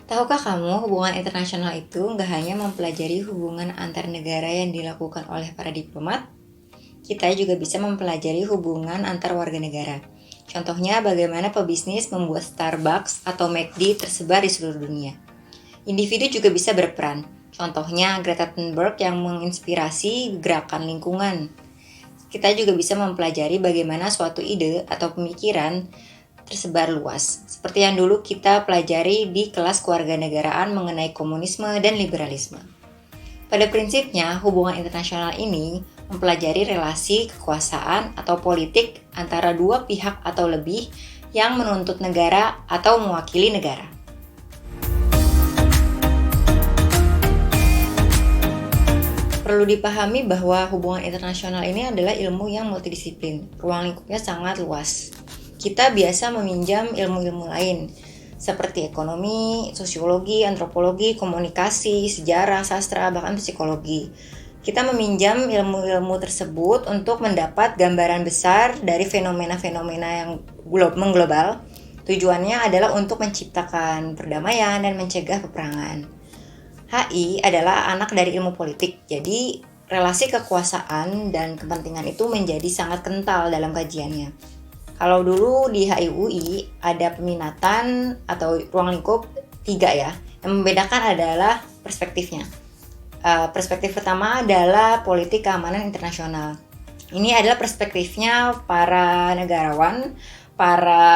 Tahukah kamu hubungan internasional itu nggak hanya mempelajari hubungan antar negara yang dilakukan oleh para diplomat, kita juga bisa mempelajari hubungan antar warga negara. Contohnya bagaimana pebisnis membuat Starbucks atau McD tersebar di seluruh dunia. Individu juga bisa berperan. Contohnya Greta Thunberg yang menginspirasi gerakan lingkungan. Kita juga bisa mempelajari bagaimana suatu ide atau pemikiran tersebar luas, seperti yang dulu kita pelajari di kelas kewarganegaraan mengenai komunisme dan liberalisme. Pada prinsipnya, hubungan internasional ini mempelajari relasi kekuasaan atau politik antara dua pihak atau lebih yang menuntut negara atau mewakili negara. Perlu dipahami bahwa hubungan internasional ini adalah ilmu yang multidisiplin, ruang lingkupnya sangat luas. Kita biasa meminjam ilmu-ilmu lain, seperti ekonomi, sosiologi, antropologi, komunikasi, sejarah, sastra, bahkan psikologi. Kita meminjam ilmu-ilmu tersebut untuk mendapat gambaran besar dari fenomena-fenomena yang mengglobal. Tujuannya adalah untuk menciptakan perdamaian dan mencegah peperangan. HI adalah anak dari ilmu politik, jadi relasi kekuasaan dan kepentingan itu menjadi sangat kental dalam kajiannya. Kalau dulu di HIUI ada peminatan atau ruang lingkup 3 ya. Yang membedakan adalah perspektifnya. Perspektif pertama adalah politik keamanan internasional. Ini adalah perspektifnya para negarawan, para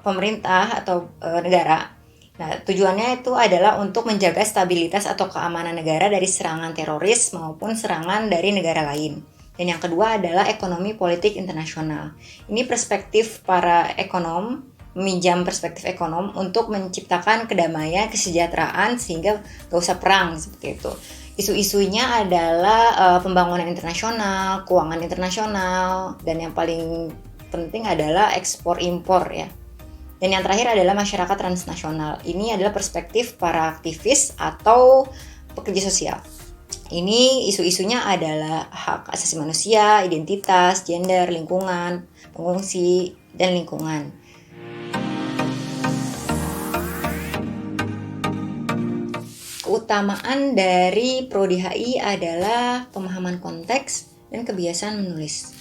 pemerintah atau negara. Nah, tujuannya itu adalah untuk menjaga stabilitas atau keamanan negara dari serangan teroris maupun serangan dari negara lain. Dan yang kedua adalah ekonomi politik internasional. Ini perspektif para ekonom, meminjam perspektif ekonom untuk menciptakan kedamaian, kesejahteraan sehingga gak usah perang seperti itu. Isu-isunya adalah pembangunan internasional, keuangan internasional, dan yang paling penting adalah ekspor impor ya. Dan yang terakhir adalah masyarakat transnasional. Ini adalah perspektif para aktivis atau pekerja sosial. Ini isu-isunya adalah hak asasi manusia, identitas, gender, lingkungan, pengungsi, dan lingkungan. Keutamaan dari Prodi HI adalah pemahaman konteks dan kebiasaan menulis.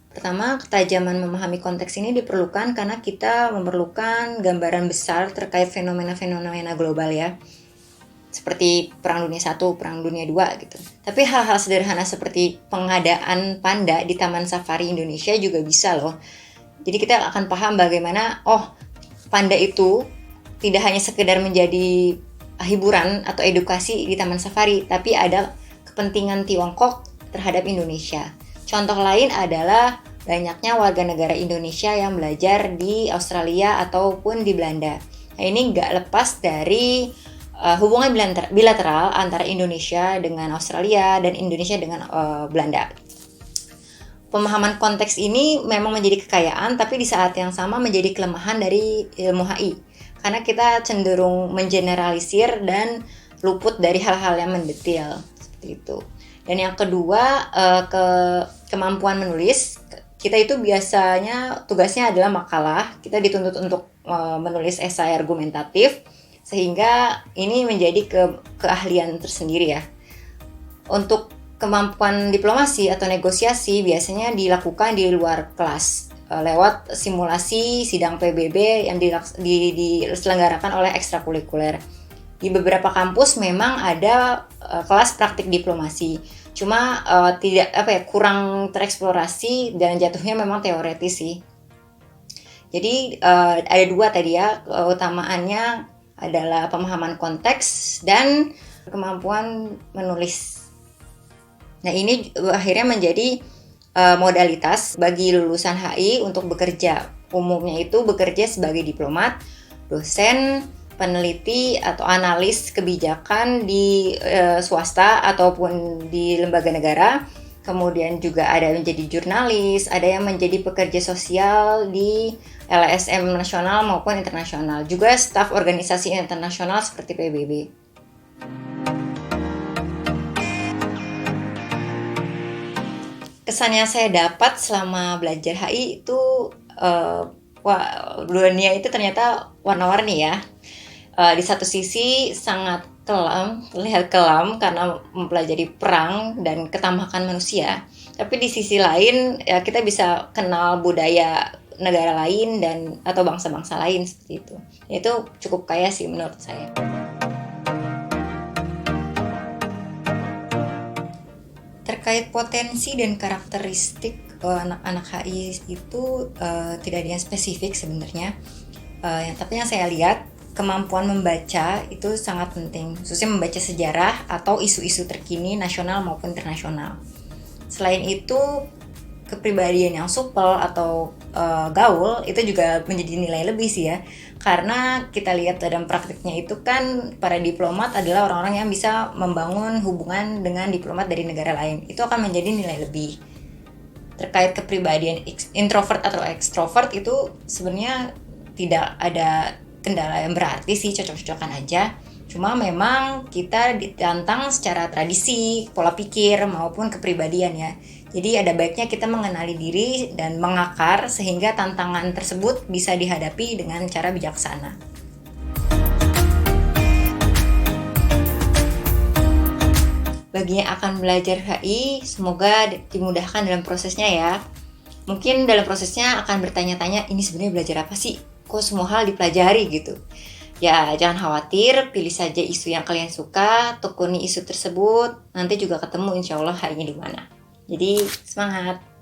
Pertama, ketajaman memahami konteks ini diperlukan karena kita memerlukan gambaran besar terkait fenomena-fenomena global ya. Seperti Perang Dunia I, Perang Dunia II gitu. Tapi hal-hal sederhana seperti pengadaan panda di Taman Safari Indonesia juga bisa loh. Jadi kita akan paham bagaimana, panda itu tidak hanya sekedar menjadi hiburan atau edukasi di Taman Safari, tapi ada kepentingan Tiongkok terhadap Indonesia. Contoh lain adalah banyaknya warga negara Indonesia yang belajar di Australia ataupun di Belanda. Nah, ini nggak lepas dari hubungan bilateral antara Indonesia dengan Australia dan Indonesia dengan Belanda. Pemahaman konteks ini memang menjadi kekayaan, tapi di saat yang sama menjadi kelemahan dari ilmu HI. Karena kita cenderung mengeneralisir dan luput dari hal-hal yang mendetail seperti itu. Dan yang kedua, kemampuan menulis. Kita itu biasanya tugasnya adalah makalah. Kita dituntut untuk menulis esai argumentatif, sehingga ini menjadi keahlian tersendiri ya. Untuk kemampuan diplomasi atau negosiasi biasanya dilakukan di luar kelas lewat simulasi sidang PBB yang diselenggarakan oleh ekstrakurikuler. Di beberapa kampus memang ada kelas praktik diplomasi, cuma kurang tereksplorasi dan jatuhnya memang teoretis sih. Jadi ada 2 tadi ya, keutamaannya adalah pemahaman konteks dan kemampuan menulis. Nah, ini akhirnya menjadi modalitas bagi lulusan HI untuk bekerja. Umumnya itu bekerja sebagai diplomat, dosen, peneliti atau analis kebijakan di swasta ataupun di lembaga negara. Kemudian juga ada yang menjadi jurnalis, ada yang menjadi pekerja sosial di LSM nasional maupun internasional. Juga staf organisasi internasional seperti PBB. Kesan yang saya dapat selama belajar HI itu dunia itu ternyata warna-warni ya. Di satu sisi sangat kelam, terlihat kelam karena mempelajari perang dan ketamakan manusia. Tapi di sisi lain ya kita bisa kenal budaya negara lain dan atau bangsa-bangsa lain seperti itu. Itu cukup kaya sih menurut saya. Terkait potensi dan karakteristik anak-anak HI itu tidak ada yang spesifik sebenarnya. Tapi yang saya lihat kemampuan membaca itu sangat penting, khususnya membaca sejarah atau isu-isu terkini nasional maupun internasional. Selain itu, kepribadian yang supel atau gaul itu juga menjadi nilai lebih sih ya, karena kita lihat dalam praktiknya itu kan para diplomat adalah orang-orang yang bisa membangun hubungan dengan diplomat dari negara lain, itu akan menjadi nilai lebih. Terkait kepribadian introvert atau extrovert itu sebenarnya tidak ada kendala yang berarti sih, cocok-cocokan aja. Cuma memang kita ditantang secara tradisi, pola pikir maupun kepribadian ya. Jadi ada baiknya kita mengenali diri dan mengakar sehingga tantangan tersebut bisa dihadapi dengan cara bijaksana. Bagi yang akan belajar HI, semoga dimudahkan dalam prosesnya ya. Mungkin dalam prosesnya akan bertanya-tanya, ini sebenarnya belajar apa sih? Kok semua hal dipelajari gitu? Ya, jangan khawatir, pilih saja isu yang kalian suka, tekuni isu tersebut, nanti juga ketemu insya Allah harinya di mana. Jadi, semangat!